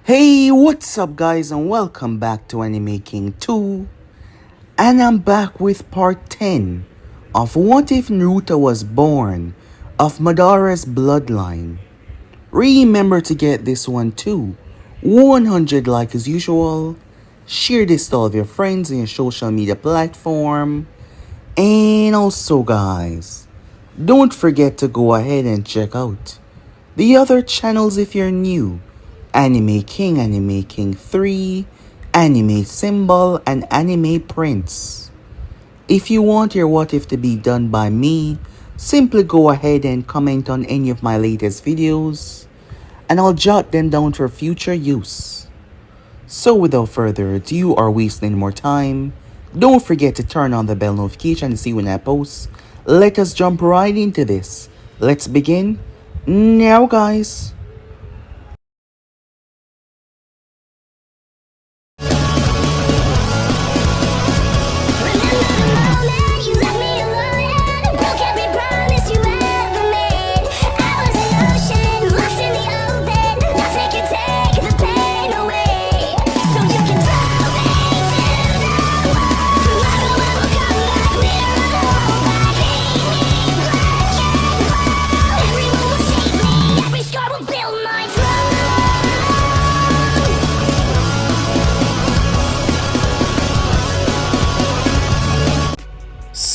Hey, what's up guys and welcome back to Anime King 2, and I'm back with part 10 of What If Naruto Was Born of Madara's Bloodline. Remember to get this one too, 100 like as usual, share this to all of your friends on your social media platform, and also guys, don't forget to go ahead and check out the other channels if you're new. Anime King 3, Anime Symbol, and Anime Prince. If you want your what if to be done by me, simply go ahead and comment on any of my latest videos, and I'll jot them down for future use. So without further ado or wasting more time, don't forget to turn on the bell notification to see when I post. Let us jump right into this. Let's begin now guys.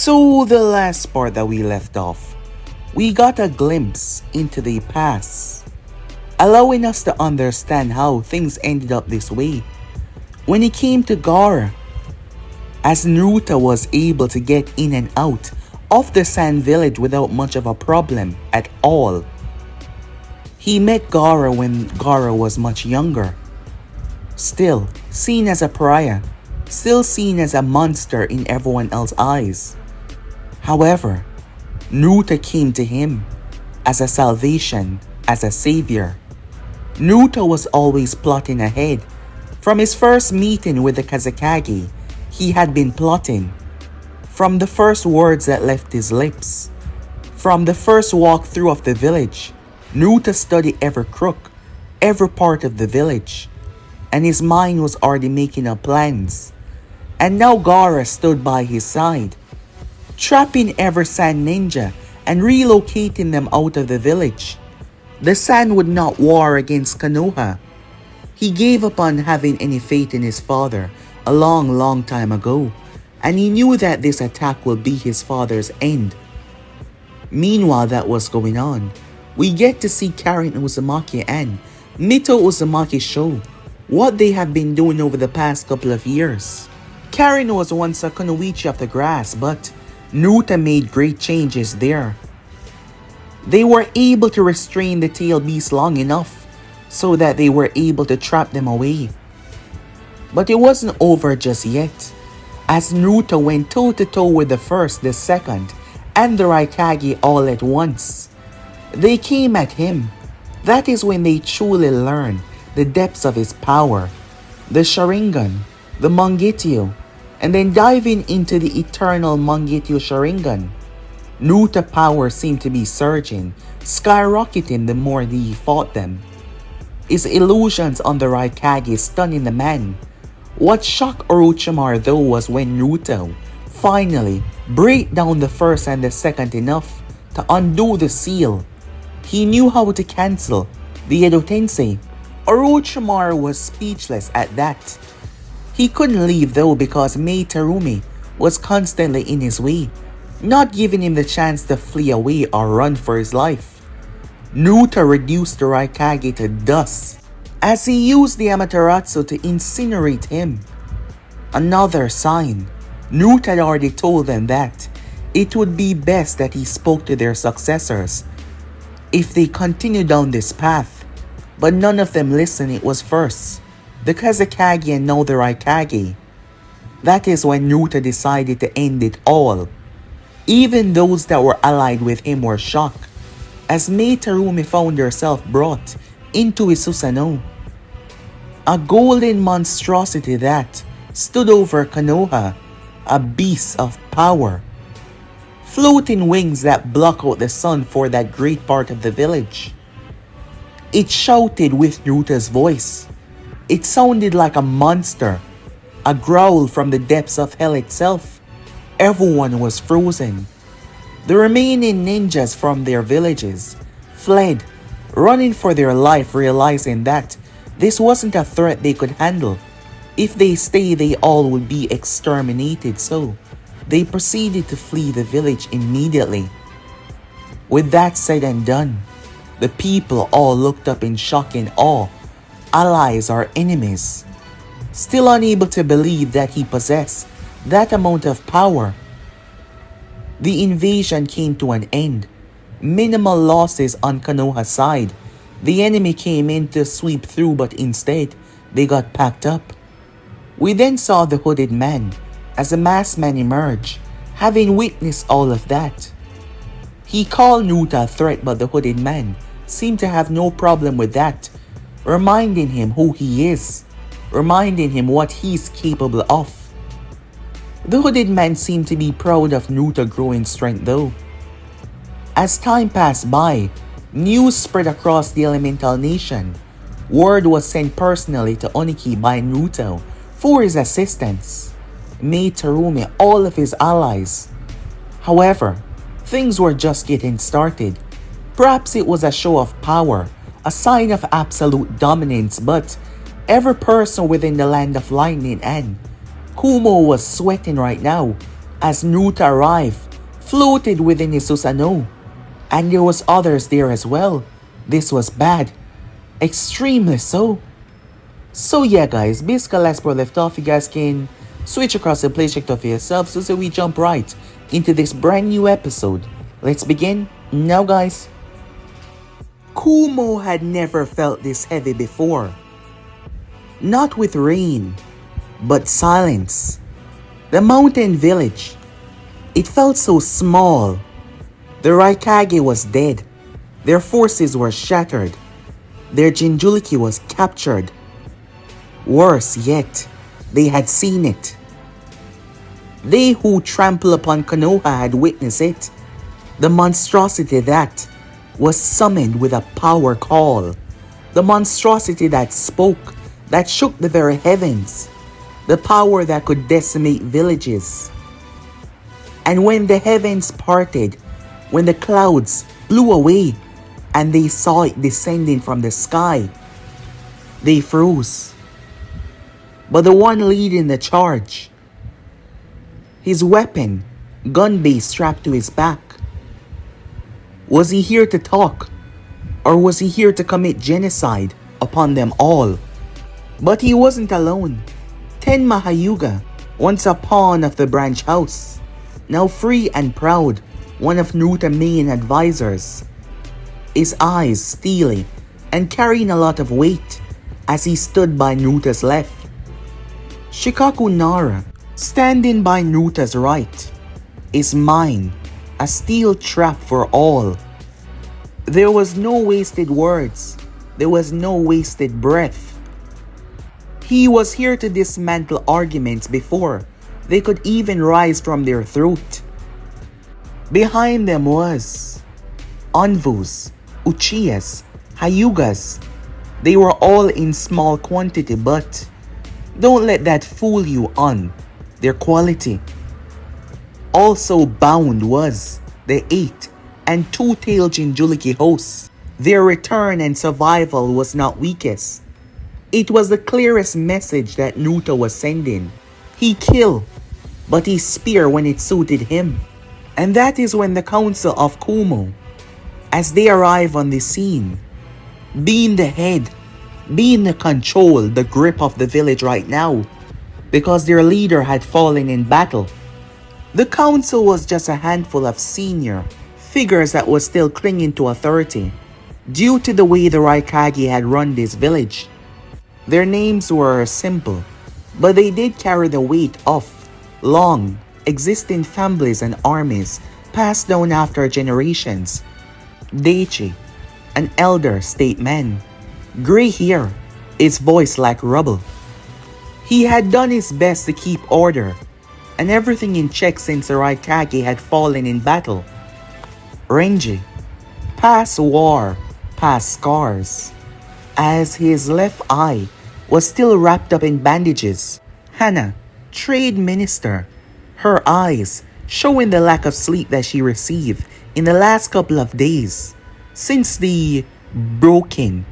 So the last part that we left off, we got a glimpse into the past, allowing us to understand how things ended up this way. When it came to Gaara, as Naruto was able to get in and out of the Sand Village without much of a problem at all. He met Gaara when Gaara was much younger, still seen as a pariah, still seen as a monster in everyone else's eyes. However, Naruto came to him as a salvation, as a savior. Naruto was always plotting ahead. From his first meeting with the Kazekage, he had been plotting. From the first words that left his lips, from the first walkthrough of the village, Naruto studied every crook, every part of the village, and his mind was already making up plans. And now Gaara stood by his side, trapping every sand ninja and relocating them out of the village. The sand would not war against Konoha. He gave up on having any faith in his father a long time ago, and he knew that this attack will be his father's end. Meanwhile that was going on, we get to see Karen Uzumaki and Mito Uzumaki show what they have been doing over the past couple of years. Karen was once a kunoichi of the grass, but Naruto made great changes there. They were able to restrain the tail beast long enough so that they were able to trap them away. But it wasn't over just yet, as Naruto went toe to toe with the first, the second, and the Raikage all at once. They came at him. That is when they truly learned the depths of his power. The Sharingan, the Mangekyo, and then diving into the eternal Mangekyo Sharingan. Naruto's power seemed to be surging, skyrocketing the more he fought them. His illusions on the Raikage stunning the man. What shocked Orochimaru though was when Naruto finally break down the first and the second enough to undo the seal. He knew how to cancel the Edo Tensei. Orochimaru was speechless at that. He couldn't leave though because Mei Terumi was constantly in his way, not giving him the chance to flee away or run for his life. Naruto reduced the Raikage to dust as he used the Amaterasu to incinerate him. Another sign. Naruto had already told them that it would be best that he spoke to their successors if they continued down this path, but none of them listened. It was first the Kazekage and now the Raikage. That is when Naruto decided to end it all. Even those that were allied with him were shocked, as Mei Terumi found herself brought into his Susanoo, a golden monstrosity that stood over Konoha, a beast of power. Floating wings that block out the sun for that great part of the village. It shouted with Naruto's voice, It sounded like a monster, a growl from the depths of hell itself. Everyone was frozen. The remaining ninjas from their villages fled, running for their life, realizing that this wasn't a threat they could handle. If they stay, they all would be exterminated, so they proceeded to flee the village immediately. With that said and done, the people all looked up in shock and awe. Allies or enemies? Still unable to believe that he possessed that amount of power. The invasion came to an end. Minimal losses on Konoha's side. The enemy came in to sweep through, but instead, they got packed up. We then saw the hooded man as a masked man emerge, having witnessed all of that. He called Naruto a threat, but the hooded man seemed to have no problem with that, reminding him who he is, reminding him what he's capable of. The hooded man seemed to be proud of Naruto's growing strength though. As time passed by, news spread across the elemental nation. Word was sent personally to Oniki by Naruto for his assistance, Mei Terumi, all of his allies. However, things were just getting started. Perhaps it was a show of power, a sign of absolute dominance, but every person within the land of lightning and Kumo was sweating right now as Naruto arrived, floated within his Susanoo. And there was others there as well. This was bad. Extremely so. So yeah guys, basically last part left off, you guys can switch across and play check it out for yourself. So we jump right into this brand new episode. Let's begin now guys. Kumo had never felt this heavy before. Not with rain, but silence. The mountain village. It felt so small. The Raikage was dead. Their forces were shattered. Their Jinchuriki was captured. Worse yet, they had seen it. They who trample upon Konoha had witnessed it. The monstrosity that was summoned with a power call. The monstrosity that spoke, that shook the very heavens. The power that could decimate villages. And when the heavens parted, when the clouds blew away, and they saw it descending from the sky, they froze. But the one leading the charge, his weapon, gun base strapped to his back, was he here to talk, or was he here to commit genocide upon them all? But he wasn't alone. Tenma Hyuga, once a pawn of the branch house, now free and proud, one of Naruto's main advisors. His eyes steely and carrying a lot of weight as he stood by Naruto's left. Shikaku Nara, standing by Naruto's right, is mine, a steel trap for all. There was no wasted words. There was no wasted breath. He was here to dismantle arguments before they could even rise from their throat. Behind them was Anvus, Uchihas, Hyugas. They were all in small quantity, but don't let that fool you on their quality. Also bound was the 8 and 2-tailed Jinchuriki hosts. Their return and survival was not weakest. It was the clearest message that Naruto was sending. He killed, but he spear when it suited him. And that is when the council of Kumo, as they arrive on the scene, being the head, being the control, the grip of the village right now, because their leader had fallen in battle. The council was just a handful of senior figures that was still clinging to authority due to the way the Raikage had run this village. Their names were simple, but they did carry the weight of long existing families and armies passed down after generations. Daichi, an elder statesman, gray hair, his voice like rubble. He had done his best to keep order and everything in check since the Raikage had fallen in battle. Renji, past war, past scars, as his left eye was still wrapped up in bandages. Hana, trade minister, her eyes showing the lack of sleep that she received in the last couple of days since the broken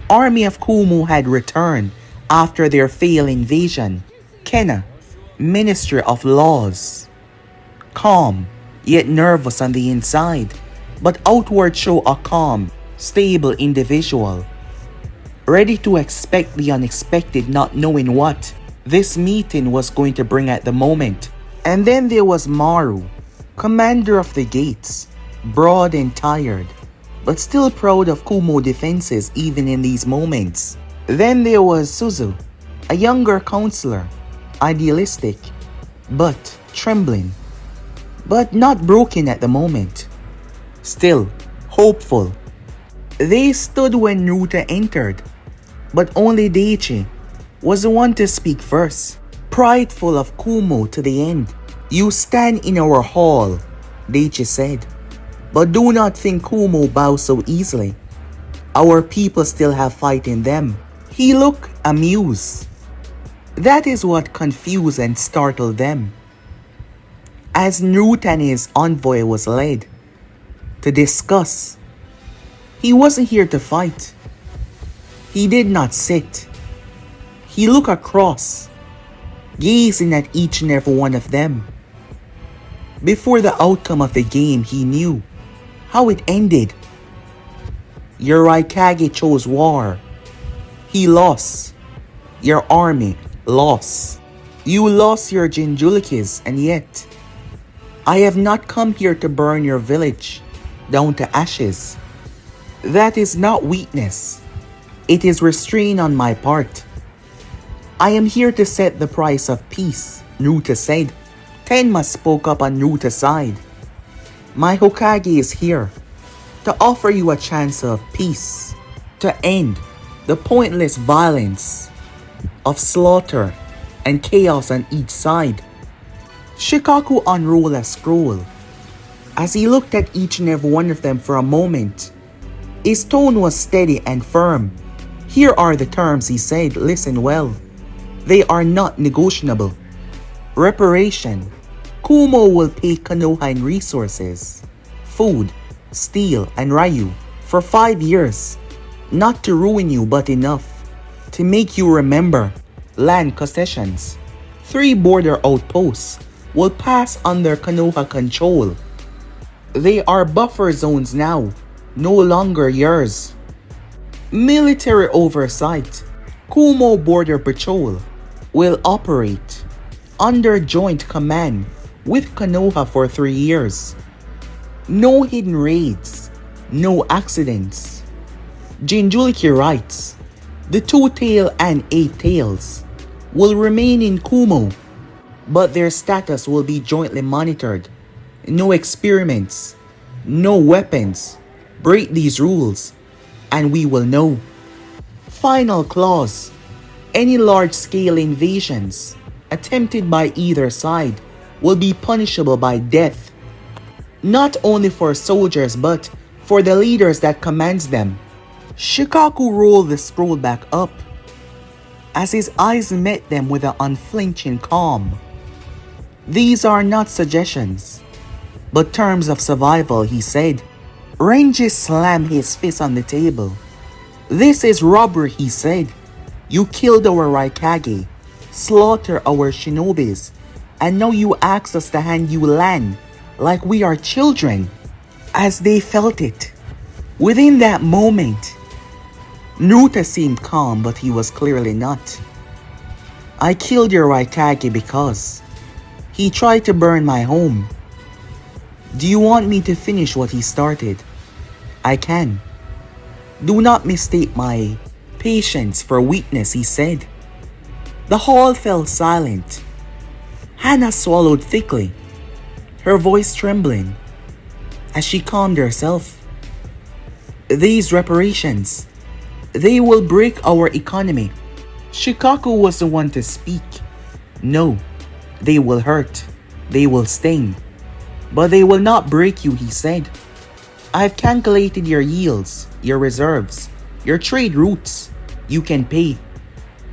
army of Kumo had returned after their failed invasion. Kenna, minister of laws, calm yet nervous on the inside, but outward show a calm, stable individual, ready to expect the unexpected, not knowing what this meeting was going to bring at the moment. And then there was Maru, commander of the gates, broad and tired, but still proud of Kumo defenses even in these moments. Then there was Suzu, a younger counselor, idealistic, but trembling, but not broken at the moment. Still, hopeful. They stood when Naruto entered, but only Daichi was the one to speak first, prideful of Kumo to the end. You stand in our hall, Daichi said, but do not think Kumo bows so easily. Our people still have fight in them. He looked amused. That is what confused and startled them. As Naruto and his envoy was led to discuss, he wasn't here to fight. He did not sit. He looked across, gazing at each and every one of them. Before the outcome of the game, he knew how it ended. Your Raikage chose war. He lost. Your army lost. You lost your Jinjurikis, and yet I have not come here to burn your village down to ashes. That is not weakness. It is restraint on my part. I am here to set the price of peace, Naruto said. Tenma spoke up on Naruto's side. My Hokage is here to offer you a chance of peace, to end the pointless violence of slaughter and chaos on each side. Shikaku unrolled a scroll. As he looked at each and every one of them for a moment, his tone was steady and firm. Here are the terms, he said. Listen well. They are not negotiable. Reparation. Kumo will pay Konoha in resources, food, steel, and Ryu for 5 years. Not to ruin you, but enough to make you remember. Land concessions. 3 border outposts will pass under Konoha control. They are buffer zones now, no longer yours. Military oversight. Kumo Border Patrol will operate under joint command with Konoha for 3 years. No hidden raids, no accidents. Jinjuriki writes, the 2-tail and 8 tails will remain in Kumo, but their status will be jointly monitored. No experiments, no weapons. Break these rules, and we will know. Final clause. Any large-scale invasions attempted by either side will be punishable by death, not only for soldiers but for the leaders that commands them. Shikaku rolled the scroll back up as his eyes met them with an unflinching calm. These are not suggestions, but terms of survival, he said. Renji slammed his fist on the table. This is robbery, he said. You killed our Raikage, slaughtered our shinobis, and now you ask us to hand you land like we are children. As they felt it, within that moment, Naruto seemed calm, but he was clearly not. I killed your Raikage because he tried to burn my home. Do you want me to finish what he started? I can. Do not mistake my patience for weakness, he said. The hall fell silent. Hana swallowed thickly, her voice trembling as she calmed herself. These reparations, they will break our economy. Shikaku was the one to speak. No, they will hurt, they will sting, but they will not break you, he said. I've calculated your yields, your reserves, your trade routes. You can pay.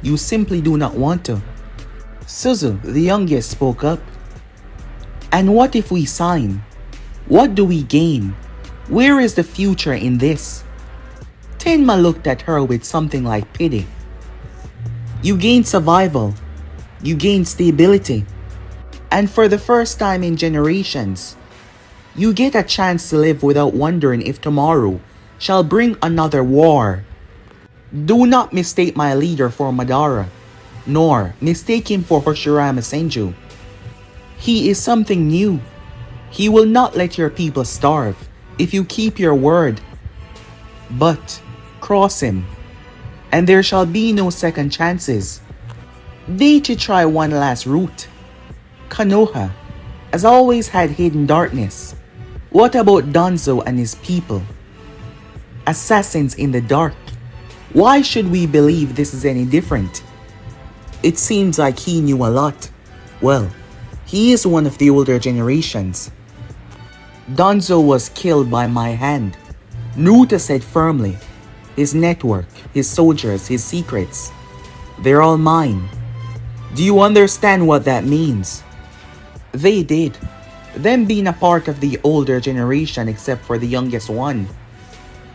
You simply do not want to. Suzu, the youngest, spoke up. And what if we sign? What do we gain? Where is the future in this? Tenma looked at her with something like pity. You gain survival. You gain stability. And for the first time in generations, you get a chance to live without wondering if tomorrow shall bring another war. Do not mistake my leader for Madara, nor mistake him for Hoshirama Senju. He is something new. He will not let your people starve if you keep your word. But cross him, and there shall be no second chances. Deichi try one last route. Konoha has always had hidden darkness. What about Danzo and his people? Assassins in the dark. Why should we believe this is any different? It seems like he knew a lot. Well, he is one of the older generations. Danzo was killed by my hand. Naruto said firmly. His network, his soldiers, his secrets. They're all mine. Do you understand what that means? They did. Them being a part of the older generation except for the youngest one.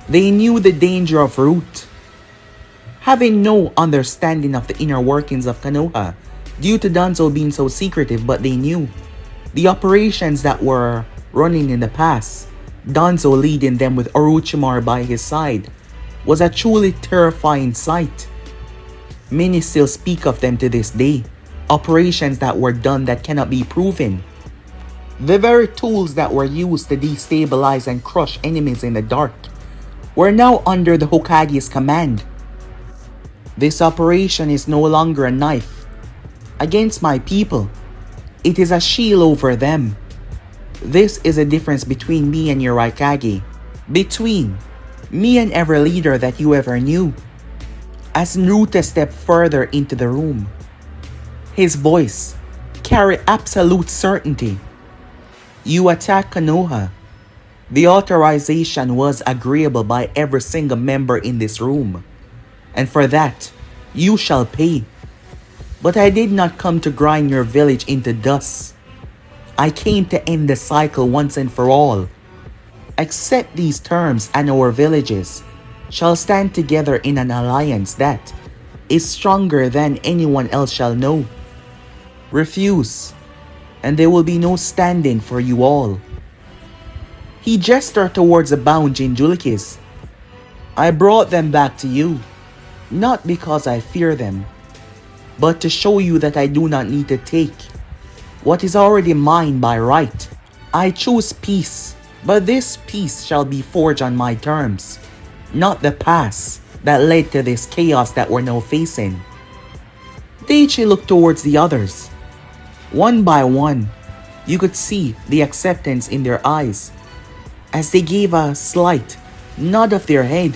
They knew the danger of Root. Having no understanding of the inner workings of Konoha due to Danzo being so secretive, but they knew. The operations that were running in the past, Danzo leading them with Orochimaru by his side, was a truly terrifying sight. Many still speak of them to this day, operations that were done that cannot be proven. The very tools that were used to destabilize and crush enemies in the dark were now under the Hokage's command. This operation is no longer a knife against my people. It is a shield over them. This is a difference between me and your Raikage, between me and every leader that you ever knew. As Naruto stepped further into the room, his voice carried absolute certainty. You attack Konoha. The authorization was agreeable by every single member in this room, and for that, you shall pay. But I did not come to grind your village into dust. I came to end the cycle once and for all. Accept these terms and our villages shall stand together in an alliance that is stronger than anyone else shall know. Refuse, and there will be no stand-in for you all. He gestured towards the bound Jinjulikis. I brought them back to you, not because I fear them, but to show you that I do not need to take what is already mine by right. I choose peace, but this peace shall be forged on my terms, not the past that led to this chaos that we're now facing. Deichi looked towards the others. One by one, you could see the acceptance in their eyes as they gave a slight nod of their head.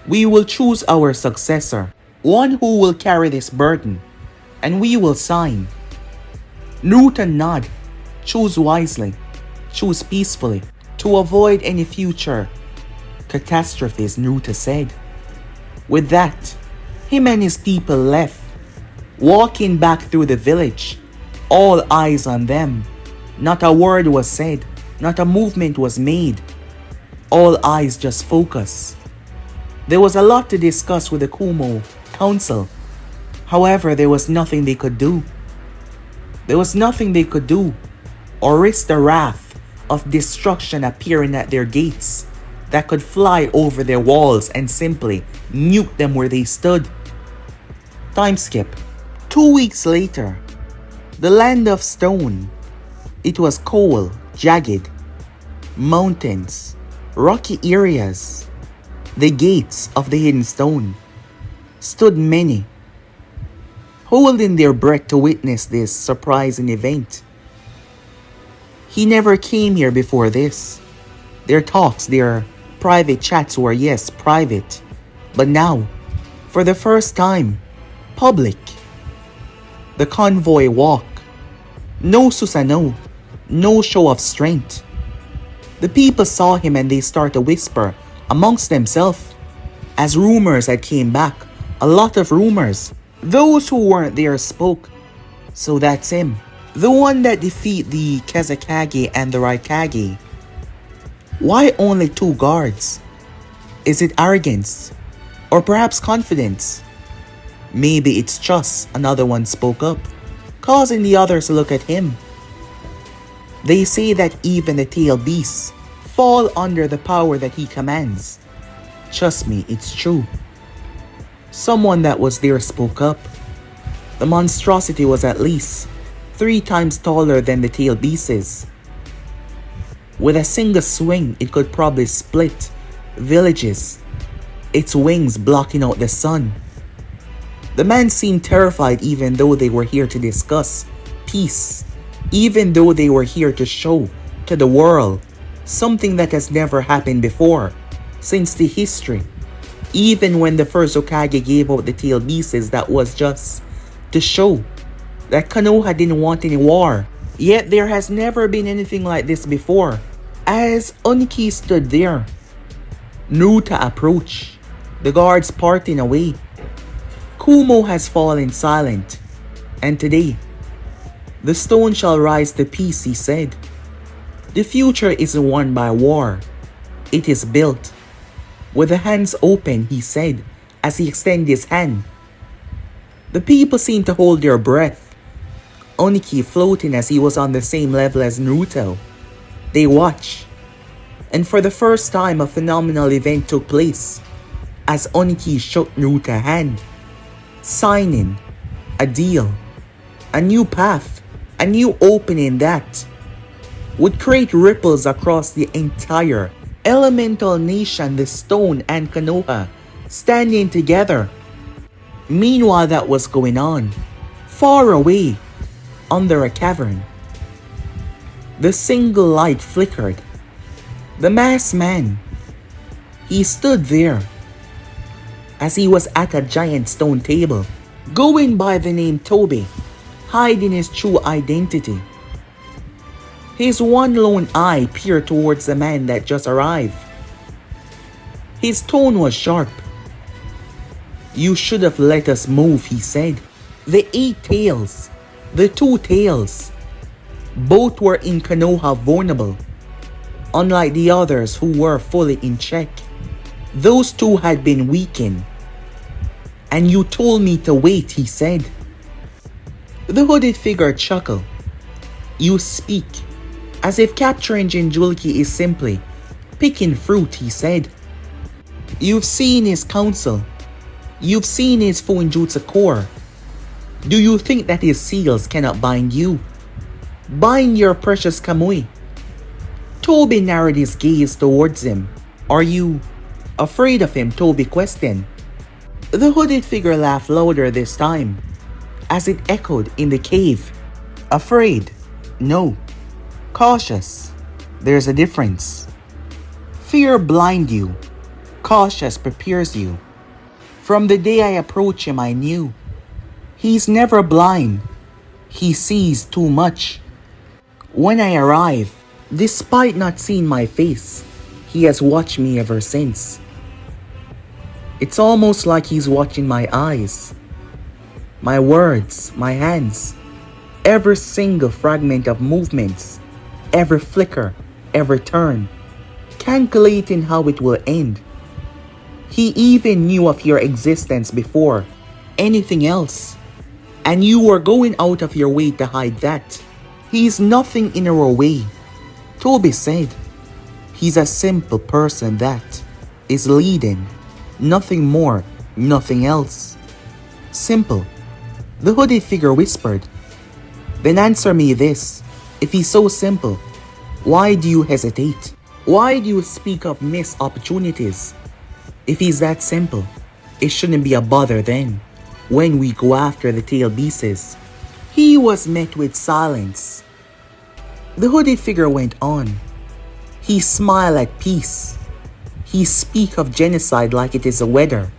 We will choose our successor, one who will carry this burden, and we will sign. Naruto nod. Choose wisely. Choose peacefully to avoid any future catastrophes, Naruto said. With that, him and his people left, walking back through the village, all eyes on them. Not a word was said, not a movement was made. All eyes just focus. There was a lot to discuss with the Kumo council. However, there was nothing they could do. There was nothing they could do or risk the wrath of destruction appearing at their gates that could fly over their walls and simply nuke them where they stood. Time skip. 2 weeks later, the land of stone. It was cold, jagged, mountains, rocky areas. The gates of the hidden stone stood many, holding their breath to witness this surprising event. He never came here before this. Their talks, their private chats were, yes, private, but now, for the first time, public. The convoy walk. No Susanoo, no show of strength. The people saw him and they started to whisper amongst themselves as rumors had came back A lot of rumors. Those who weren't there spoke. So that's him. The one that defeat the Kazekage and the Raikage. Why only 2 guards? Is it arrogance? Or perhaps confidence? Maybe it's just another one spoke up, causing the others to look at him. They say that even the tail beasts fall under the power that he commands. Trust me, it's true. Someone that was there spoke up. The monstrosity was at least 3 times taller than the tail beasts. With a single swing, it could probably split villages, its wings blocking out the sun. The man seemed terrified even though they were here to discuss peace, even though they were here to show to the world something that has never happened before since the history. Even when the first Hokage gave out the tail beasts, that was just to show that Konoha didn't want any war. Yet there has never been anything like this before. As Oniki stood there, Naruto approached, the guards parting away. Kumo has fallen silent, and today, the stone shall rise to peace, he said. The future isn't won by war, it is built. With the hands open, he said, as he extended his hand. The people seemed to hold their breath, Oniki floating as he was on the same level as Naruto. They watched, and for the first time a phenomenal event took place, as Oniki shook Naruto's hand, signing a deal, a new path, a new opening that would create ripples across the entire elemental nation, the stone and Konoha standing together. Meanwhile, that was going on, far away, under a cavern. The single light flickered. The masked man, he stood there, as he was at a giant stone table, going by the name Toby, hiding his true identity. His one lone eye peered towards the man that just arrived. His tone was sharp. You should have let us move, he said. The 8 tails, the 2 tails, both were in Konoha vulnerable, unlike the others who were fully in check. Those 2 had been weakened. And you told me to wait, he said. The hooded figure chuckled. You speak as if capturing Jinchuriki is simply picking fruit, he said. You've seen his council. You've seen his Fuinjutsu core. Do you think that his seals cannot bind you? Bind your precious Kamui? Toby narrowed his gaze towards him. Are you afraid of him? Toby questioned. The hooded figure laughed louder this time, as it echoed in the cave. Afraid? No. Cautious. There's a difference. Fear blinds you. Cautious prepares you. From the day I approached him, I knew. He's never blind. He sees too much. When I arrive, despite not seeing my face, he has watched me ever since. It's almost like he's watching my eyes, my words, my hands, every single fragment of movements, every flicker, every turn, calculating how it will end. He even knew of your existence before anything else, and you were going out of your way to hide that. He's nothing in our way, Toby said. He's a simple person that is leading, nothing more, nothing else. Simple, the hooded figure whispered. Then answer me this. If he's so simple, why do you hesitate? Why do you speak of missed opportunities? If he's that simple, it shouldn't be a bother then, when we go after the tail beasts. He was met with silence. The hooded figure went on. He smiled at peace. He speak of genocide like it is a weather.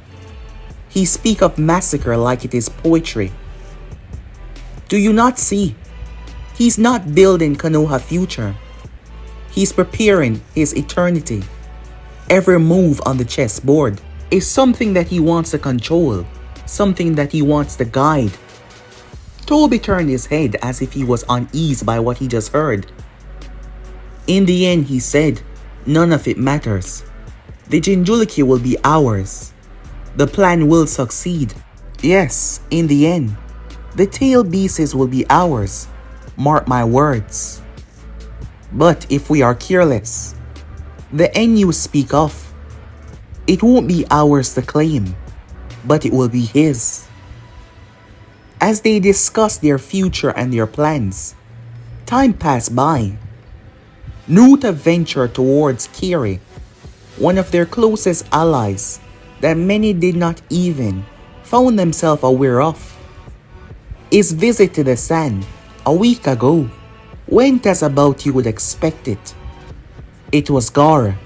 He speak of massacre like it is poetry. Do you not see? He's not building Konoha future. He's preparing his eternity. Every move on the chessboard is something that he wants to control. something that he wants to guide. Toby turned his head as if he was uneasy by what he just heard. In the end, he said, none of it matters. The Jinchuriki will be ours. The plan will succeed. Yes, in the end, the tail beasts will be ours. Mark my words. But if we are careless, the end you speak of, it won't be ours to claim, but it will be his. As they discussed their future and their plans, time passed by. Naruto ventured towards Kiri, one of their closest allies that many did not even found themselves aware of. His visit to the sand a week ago went as about you would expect it. It was Gar.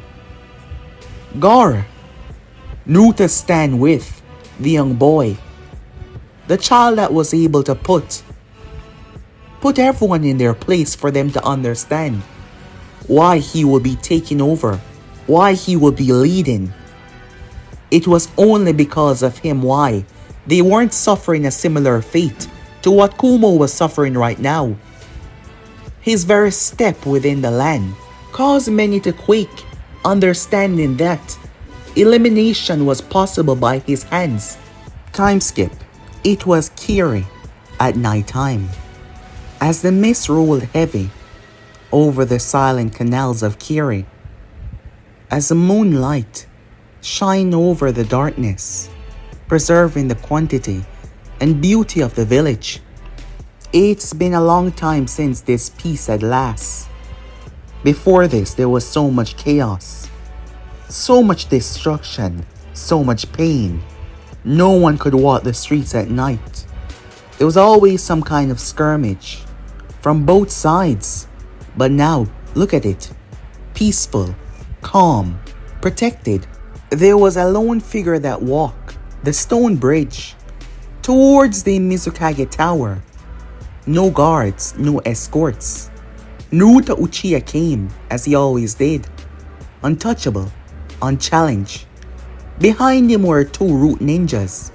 Gar, Naruto stand with the young boy, the child that was able to put everyone in their place for them to understand why he will be taking over, why he will be leading. It was only because of him why they weren't suffering a similar fate to what Kumo was suffering right now. His very step within the land caused many to quake, understanding that elimination was possible by his hands. Time skip. It was Kiri at night time. As the mist rolled heavy over the silent canals of Kiri, as the moonlight shined over the darkness, preserving the quantity and beauty of the village. It's been a long time since this peace at last. Before this, there was so much chaos, so much destruction, so much pain. No one could walk the streets at night. There was always some kind of skirmish from both sides. But now, look at it. Peaceful, calm, protected. There was a lone figure that walked the stone bridge towards the Mizukage Tower. No guards, no escorts. Naruto Uchiha came, as he always did. Untouchable, unchallenged. Behind him were two root ninjas,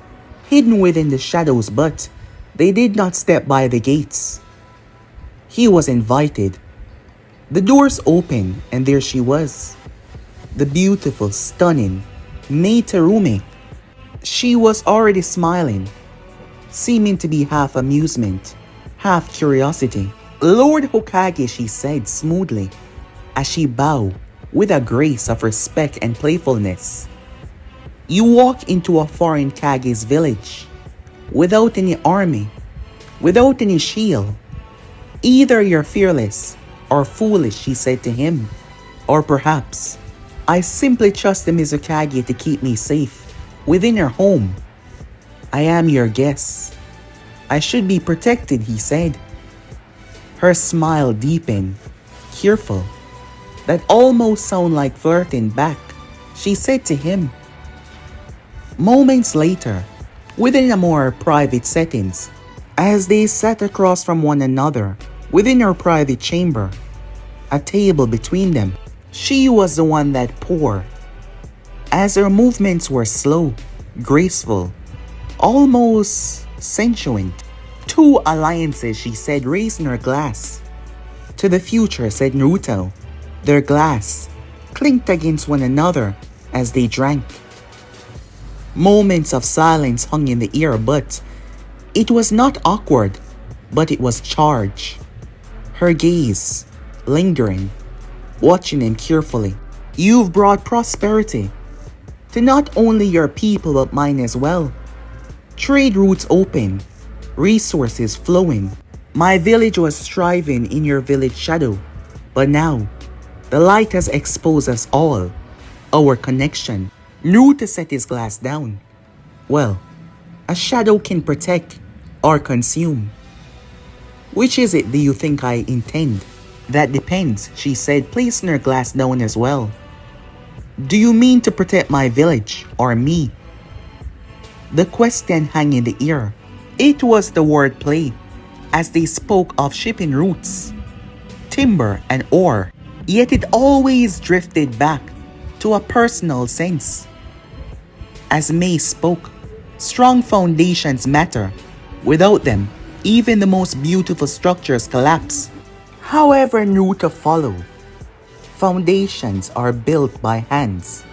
hidden within the shadows, but they did not step by the gates. He was invited. The doors opened, and there she was. The beautiful, stunning Mei Terumi. She was already smiling, seeming to be half amusement, half curiosity. Lord Hokage, she said smoothly, as she bowed with a grace of respect and playfulness. You walk into a foreign Kage's village, without any army, without any shield. Either you're fearless or foolish, she said to him. Or perhaps, I simply trust the Mizukage to keep me safe within her home. I am your guest. I should be protected, he said. Her smile deepened, cheerful, that almost sounded like flirting back. She said to him. Moments later, within a more private settings, as they sat across from one another within her private chamber, a table between them, she was the one that poured. As her movements were slow, graceful, almost sensuant. Two alliances, she said, raising her glass. To the future, said Naruto. Their glass clinked against one another as they drank. Moments of silence hung in the air, but it was not awkward, but it was charged. Her gaze, lingering, watching him carefully. You've brought prosperity to not only your people but mine as well. Trade routes open, resources flowing. My village was thriving in your village shadow, but now the light has exposed us all, our connection. Naruto set his glass down. Well, a shadow can protect or consume. Which is it do you think I intend? That depends, she said, placing her glass down as well. Do you mean to protect my village or me? The question hung in the air. It was the wordplay as they spoke of shipping routes, timber and ore, yet it always drifted back to a personal sense. As Mei spoke, Strong foundations matter. Without them, even the most beautiful structures collapse. However, Naruto follow. Foundations are built by hands.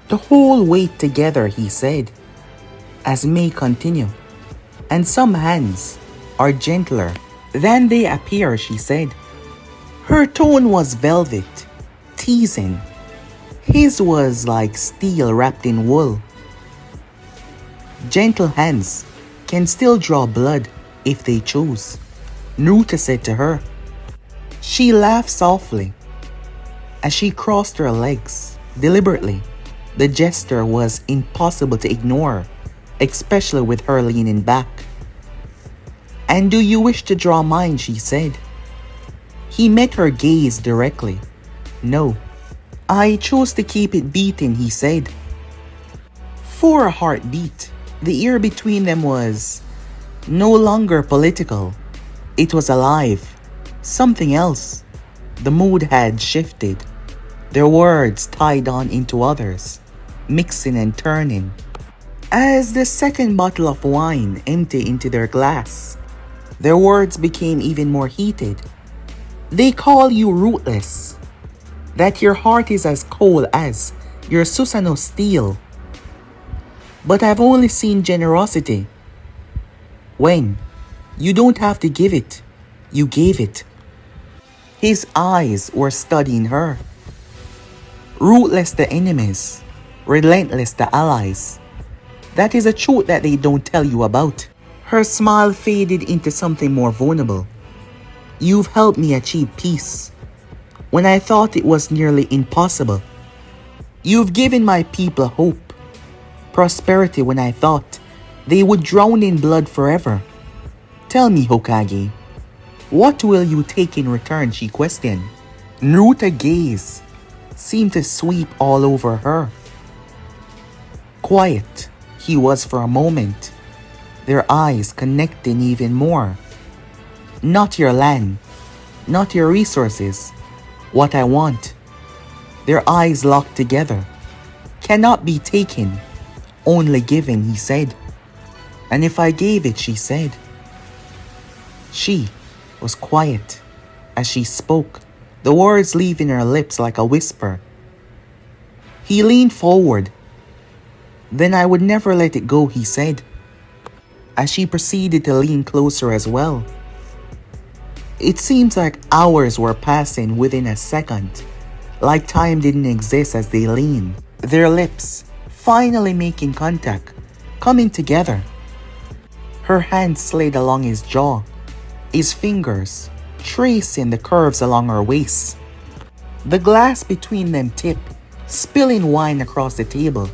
The whole weight together, he said. As May continue. And some hands are gentler than they appear, she said. Her tone was velvet, teasing. His was like steel wrapped in wool. Gentle hands can still draw blood if they choose, Naruto said to her. She laughed softly as she crossed her legs deliberately. The gesture was impossible to ignore, especially with her leaning back. And do you wish to draw mine, she said. He met her gaze directly. No, I chose to keep it beating, he said. For a heartbeat, the air between them was no longer political. It was alive. Something else. The mood had shifted. Their words tied on into others, mixing and turning. As the second bottle of wine emptied into their glass, their words became even more heated. They call you ruthless, that your heart is as cold as your Susanoo steel. But I've only seen generosity. When you don't have to give it, you gave it. His eyes were studying her. Ruthless the enemies, relentless the allies. That is a truth that they don't tell you about. Her smile faded into something more vulnerable. You've helped me achieve peace when I thought it was nearly impossible. You've given my people hope, prosperity when I thought they would drown in blood forever. Tell me, Hokage, what will you take in return, she questioned. Naruto's gaze seemed to sweep all over her. Quiet he was for a moment, their eyes connecting even more. Not your land, not your resources, what I want. Their eyes locked together. Cannot be taken, only given, he said. And if I gave it, she said. She was quiet as she spoke, the words leaving her lips like a whisper. He leaned forward. Then I would never let it go, he said, as she proceeded to lean closer as well. It seems like hours were passing within a second, like time didn't exist as they leaned, their lips finally making contact, coming together. Her hand slid along his jaw, his fingers tracing the curves along her waist. The glass between them tipped, spilling wine across the table,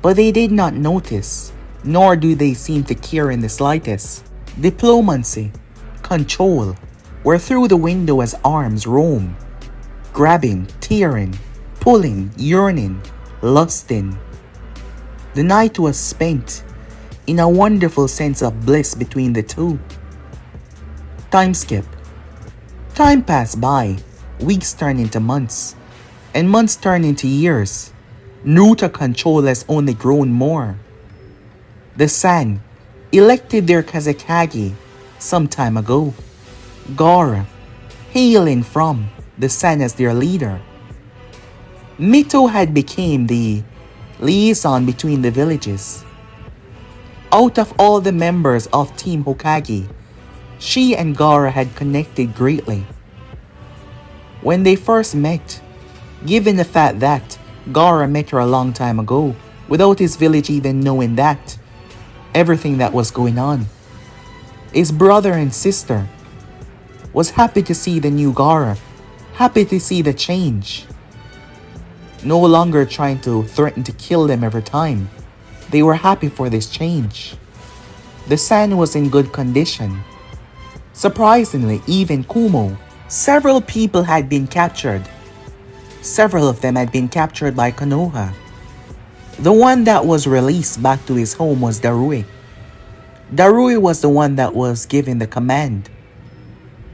but they did not notice, nor do they seem to care in the slightest. Diplomacy, control, were through the window as arms roam, grabbing, tearing, pulling, yearning, lusting. The night was spent in a wonderful sense of bliss between the two. Time skip. Time passed by, weeks turned into months, and months turned into years. Naruto control has only grown more. The San elected their Kazekage some time ago. Gaara, hailing from the San as their leader. Mito had become the liaison between the villages. Out of all the members of Team Hokage, she and Gaara had connected greatly. When they first met, given the fact that Gaara met her a long time ago, without his village even knowing that, everything that was going on, his brother and sister was happy to see the new Gaara, happy to see the change. No longer trying to threaten to kill them every time. They were happy for this change. The San was in good condition. Surprisingly, even Kumo. Several people had been captured. Several of them had been captured by Konoha. The one that was released back to his home was Darui. Darui was the one that was given the command.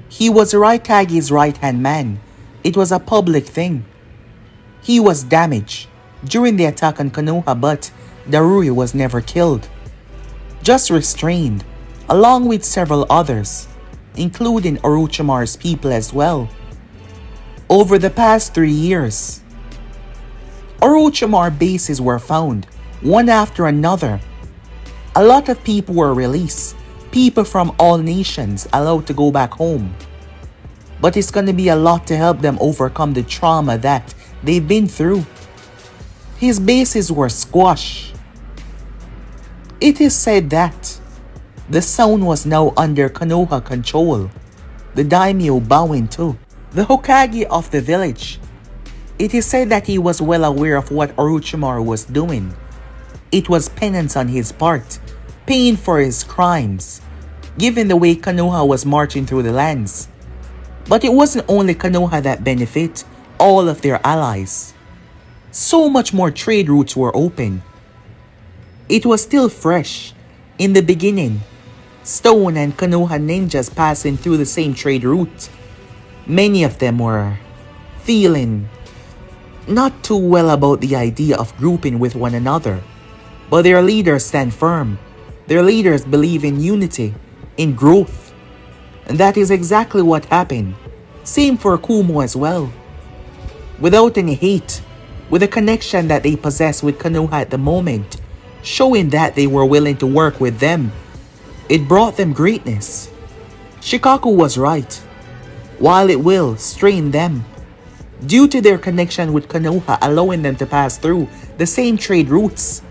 He was Raikage's right-hand man. It was a public thing. He was damaged during the attack on Konoha, but Darui was never killed. just restrained, along with several others, including Orochimaru's people as well. Over the past 3 years, Orochimaru bases were found, one after another. A lot of people were released, people from all nations allowed to go back home. But it's gonna be a lot to help them overcome the trauma that they've been through. His bases were squashed. It is said that the sound was now under Konoha control, the daimyo bowing to the Hokage of the village. It is said that he was well aware of what Orochimaru was doing. It was penance on his part, paying for his crimes, given the way Konoha was marching through the lands. But it wasn't only Konoha that benefit, all of their allies. So much more trade routes were open. It was still fresh. In the beginning, Stone and Konoha ninjas passing through the same trade route. Many of them were feeling not too well about the idea of grouping with one another. But their leaders stand firm. Their leaders believe in unity, in growth. And that is exactly what happened. Same for Kumo as well. Without any hate, with a connection that they possess with Konoha at the moment, showing that they were willing to work with them. It brought them greatness. Shikaku was right. While it will strain them, due to their connection with Konoha allowing them to pass through the same trade routes,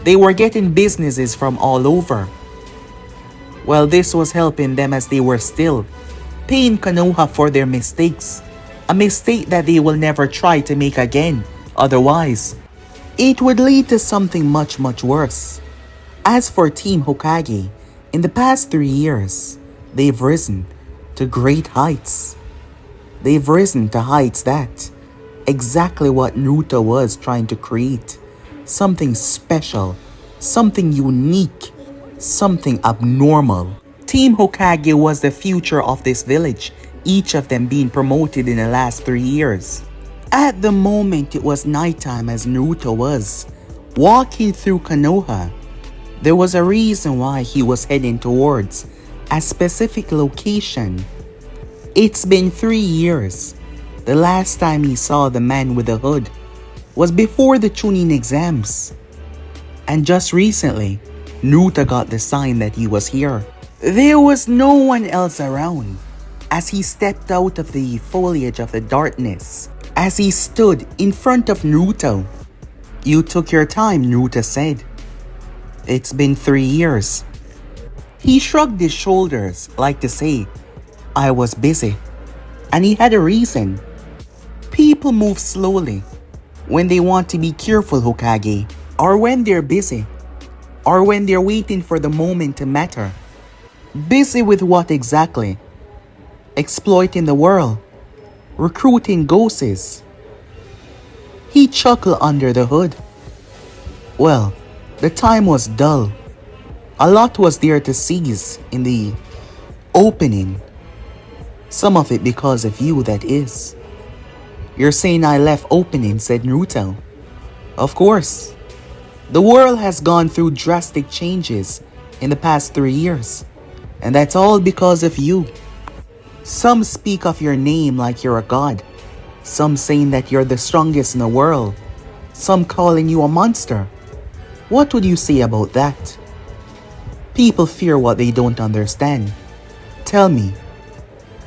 they were getting businesses from all over. Well, this was helping them as they were still paying Konoha for their mistakes, a mistake that they will never try to make again, otherwise it would lead to something much worse. As for Team Hokage, in the past 3 years, they've risen to great heights. They've risen to heights that exactly what Naruto was trying to create. Something special, something unique, something abnormal. Team Hokage was the future of this village, each of them being promoted in the last 3 years. At the moment it was nighttime as Naruto was walking through Konoha. There was a reason why he was heading towards a specific location. It's been 3 years. The last time he saw the man with the hood was before the Chunin exams. And just recently, Naruto got the sign that he was here. There was no one else around as he stepped out of the foliage of the darkness. As he stood in front of Naruto. "You took your time," Naruto said. "It's been 3 years. He shrugged his shoulders like to say, "I was busy." And he had a reason. People move slowly when they want to be careful, Hokage, or when they're busy, or when they're waiting for the moment to matter. Busy with what exactly? Exploiting the world. Recruiting ghosts. He chuckled under the hood. Well, the time was dull. A lot was there to seize in the opening. Some of it because of you, that is. "You're saying I left opening," said Naruto. "Of course. The world has gone through drastic changes in the past 3 years. And that's all because of you. Some speak of your name like you're a god. Some saying that you're the strongest in the world. Some calling you a monster. What would you say about that? People fear what they don't understand. Tell me,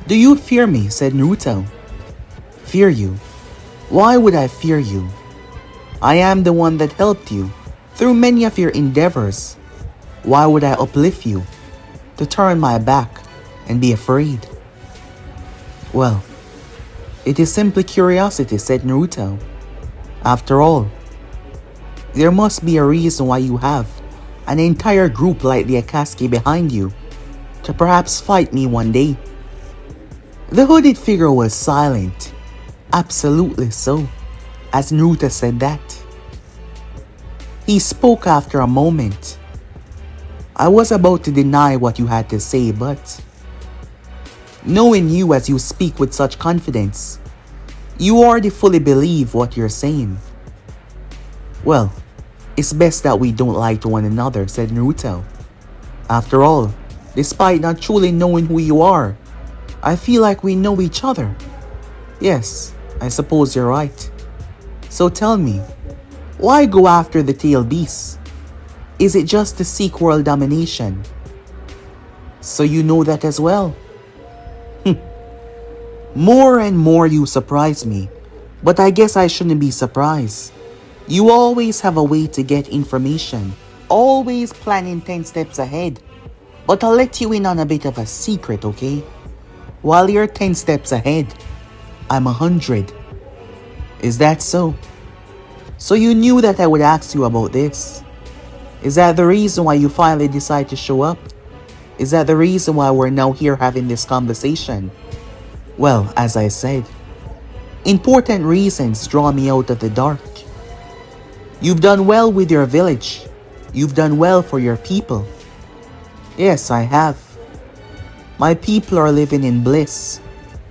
do you fear me?" said Naruto. "Fear you? Why would I fear you? I am the one that helped you through many of your endeavors. Why would I uplift you to turn my back and be afraid?" "Well, it is simply curiosity," said Naruto. "After all, there must be a reason why you have an entire group like the Akatsuki behind you to perhaps fight me one day." The hooded figure was silent. Absolutely so, as Naruto said that. He spoke after a moment. "I was about to deny what you had to say, but knowing you as you speak with such confidence, you already fully believe what you're saying. Well, It's best that we don't lie to one another, said Naruto. After all, despite not truly knowing who you are, I feel like we know each other. Yes, I suppose you're right. So tell me, why go after the tail beasts? Is it just to seek world domination? So you know that as well? More and more you surprise me, but I guess I shouldn't be surprised. You always have a way to get information, always planning 10 steps ahead. But I'll let you in on a bit of a secret, okay? While you're 10 steps ahead, I'm 100. Is that so? So you knew that I would ask you about this? Is that the reason why you finally decided to show up? Is that the reason why we're now here having this conversation? Well, as I said, important reasons draw me out of the dark. You've done well with your village. You've done well for your people. Yes, I have. My people are living in bliss.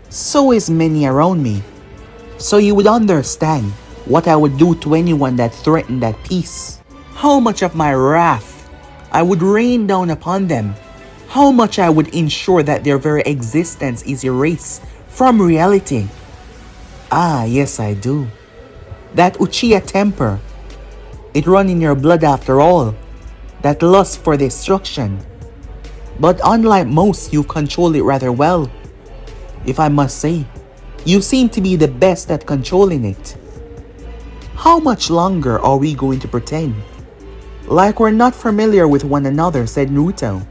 So is many around me. So you would understand what I would do to anyone that threatened that peace. How much of my wrath I would rain down upon them. How much I would ensure that their very existence is erased from reality. Ah, yes I do. That Uchiha temper. It runs in your blood after all. That lust for destruction. But unlike most, you control it rather well. If I must say, you seem to be the best at controlling it. How much longer are we going to pretend? Like we're not familiar with one another, said Naruto.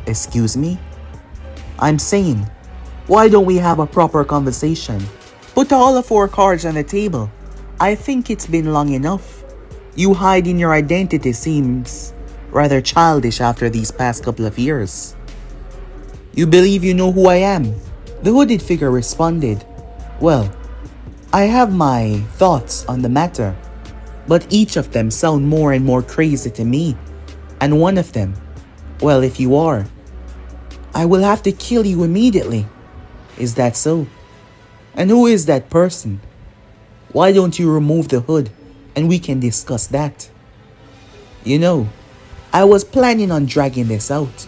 Excuse me? I'm saying, why don't we have a proper conversation? Put all of our cards on the table. I think it's been long enough. You hiding your identity seems rather childish after these past couple of years. You believe you know who I am? The hooded figure responded. Well, I have my thoughts on the matter, but each of them sound more and more crazy to me. And one of them, well, if you are, I will have to kill you immediately. Is that so? And who is that person? Why don't you remove the hood and we can discuss that? You know, I was planning on dragging this out.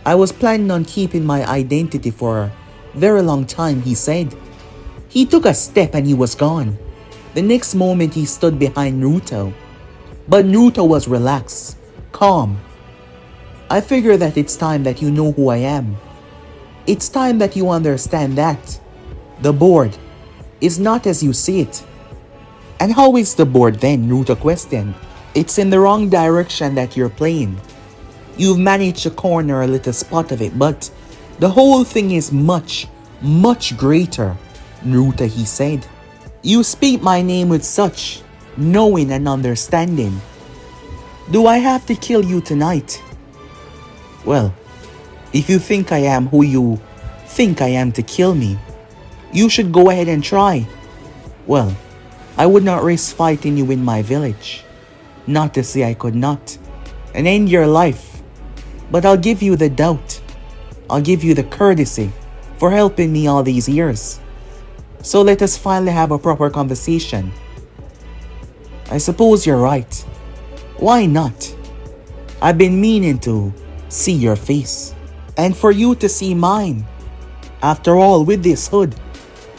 I was planning on keeping my identity for a very long time, he said. He took a step and he was gone. The next moment he stood behind Naruto. But Naruto was relaxed, calm. I figure that it's time that you know who I am. It's time that you understand that the board is not as you see it. And how is the board then? Naruto questioned. It's in the wrong direction that you're playing. You've managed to corner a little spot of it, but the whole thing is much, much greater, Naruto, he said. You speak my name with such knowing and understanding. Do I have to kill you tonight? Well, if you think I am who you think I am to kill me, you should go ahead and try. Well, I would not risk fighting you in my village. Not to say I could not, and end your life. But I'll give you the doubt. I'll give you the courtesy for helping me all these years. So let us finally have a proper conversation. I suppose you're right. Why not? I've been meaning to see your face, and for you to see mine. After all, with this hood,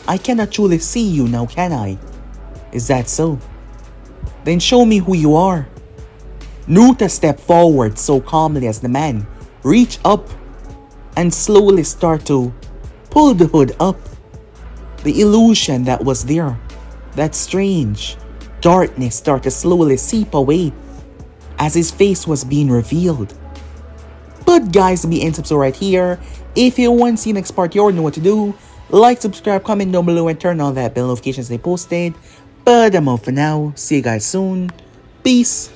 I cannot truly see you now, can I? Is that so? Then show me who you are. Naruto stepped forward so calmly as the man reached up and slowly start to pull the hood up. The illusion that was there, that strange darkness started to slowly seep away as his face was being revealed. But guys, be in subscribe right here. If you want to see the next part, you already know what to do. Like, subscribe, comment down below, and turn on that bell notifications they posted. But I'm out for now. See you guys soon. Peace.